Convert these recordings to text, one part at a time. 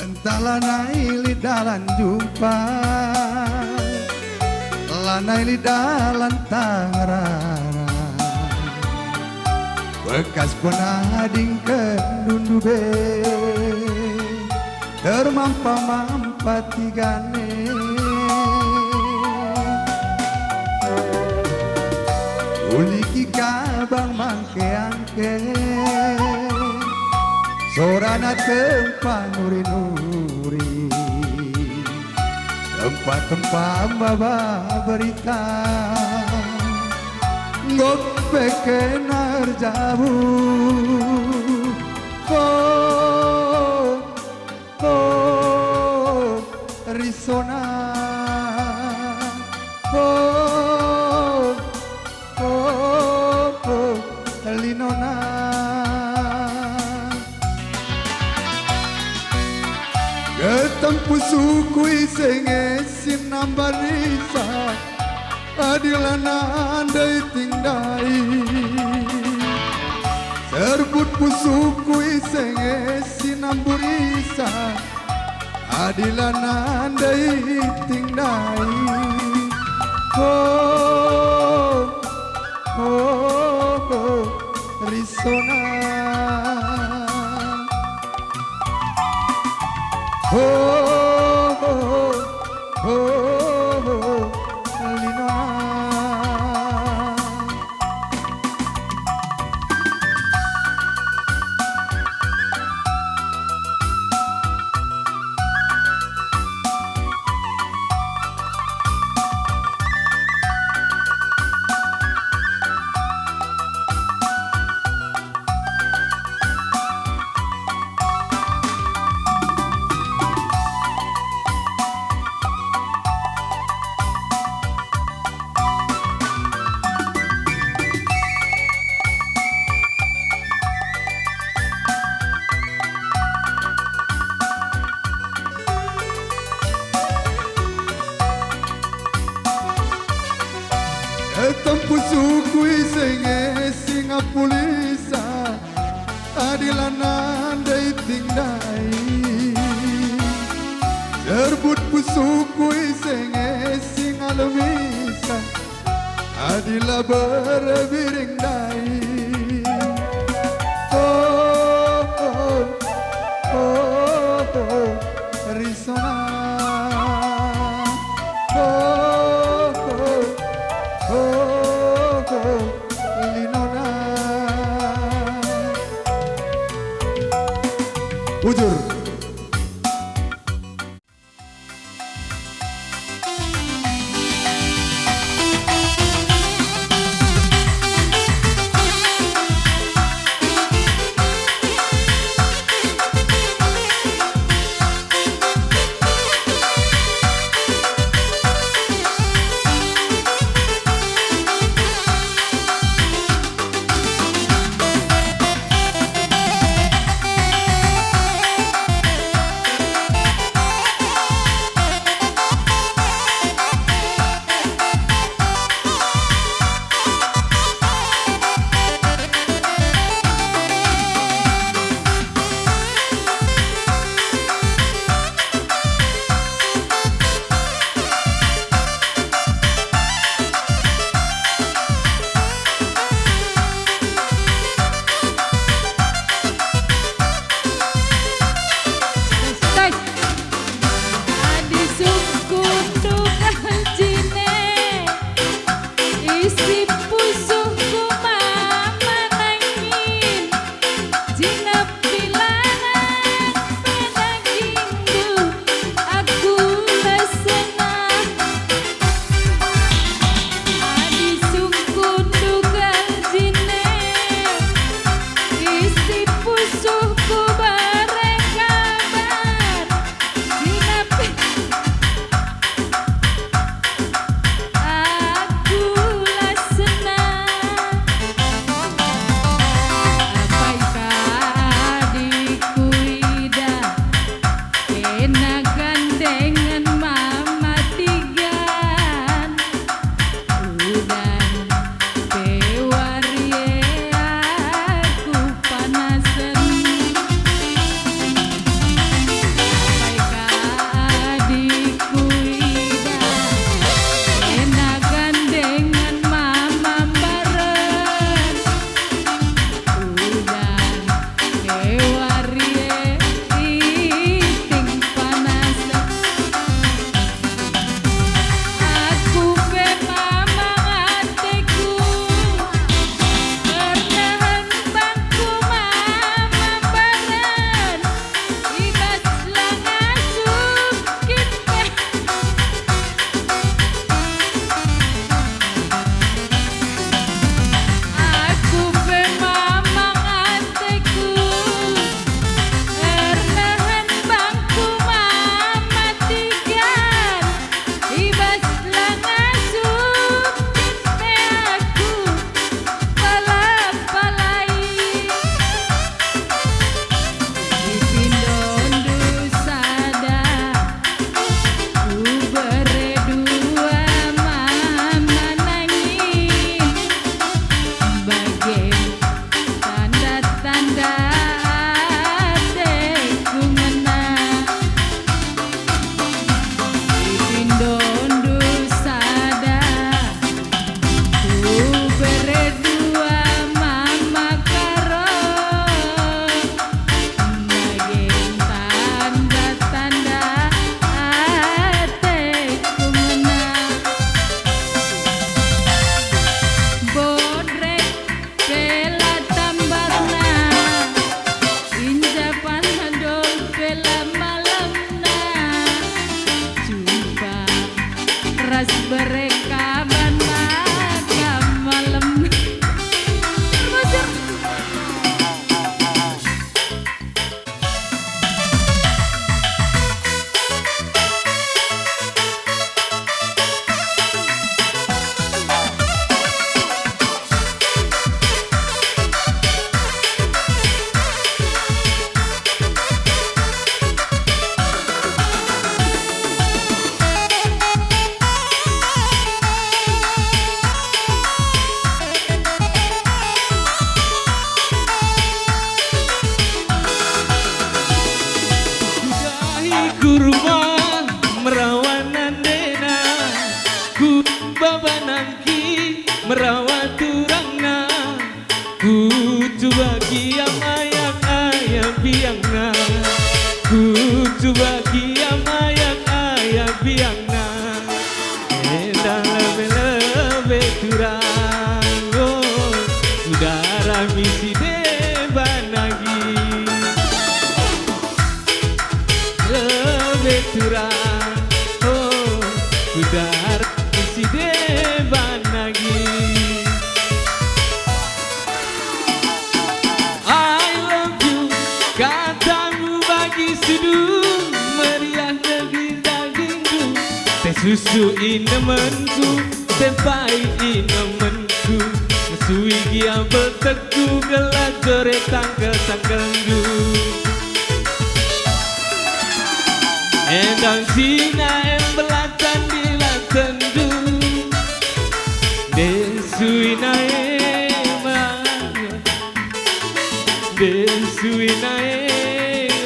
Entah lanai li dalan jumpa, lanai li dalan Tangerang, bekas penading kendundube, termampa-mampa tigane. Uliki kabang mangke-angke, sorana tempat nuri-nuri, tempat-tempat bawa berita, ngok peke narjabu, oh, oh, risona, oh, oh, oh, linona. Ketempu suku isenge sinambarisa, adilana andai tingdai. Serbut pusuku isenge sinamburisa, adilana andai tingdai. Oh, oh, oh, risona. Oh, oh, oh, oh, linona. Tempu suku isenge singa pulisa, adilana andai tingdai. Serbut pusuku isenge singa lemisa, adila berbiring dai. Oh, oh, oh, oh, risona. Oh, oh, oh, linona. Bujur. biangna kudu bahagia mayak ayah biangna dalam turang udara misi debanagi lebih turang udara misi debanagi. I love you katamu bagi seduh meriah negeri dagingku teh susu inemenku teh pahit inemenku mesui gia berteku gelak jore tangkel-tangkelku endang sina em belatan di latendu desui nae desui nae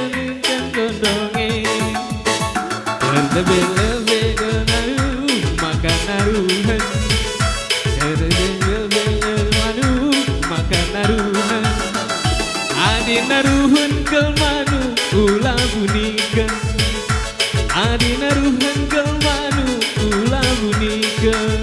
ningkan gondonge lebih-lebih genaru makan naruhan adi naruhan kelmanu ulah bunyikan adi naruhan kelmanu ulah bunyikan.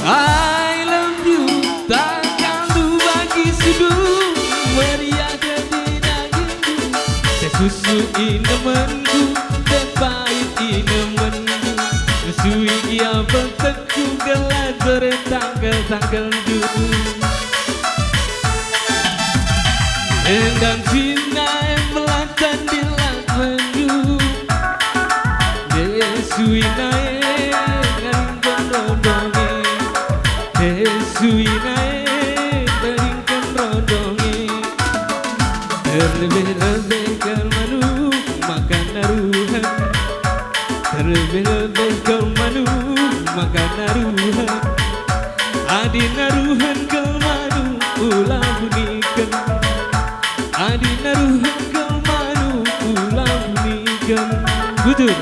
I love you takkan lu bagi seduh meriah jadi dagingku teh susu inemenku teh pahit inemenku mesui dia berteku gelak jore tangkel-tangkelku endang cina em belatan di latendu desui nae desui nae beringkan rodongi terlebih-lebih kelmanu makan naruhan terlebih-lebih kelmanu makan naruhan adi naruhan kelmanu ulah bunyikan adi naruhan kelmanu ulah bunyikan. Bujur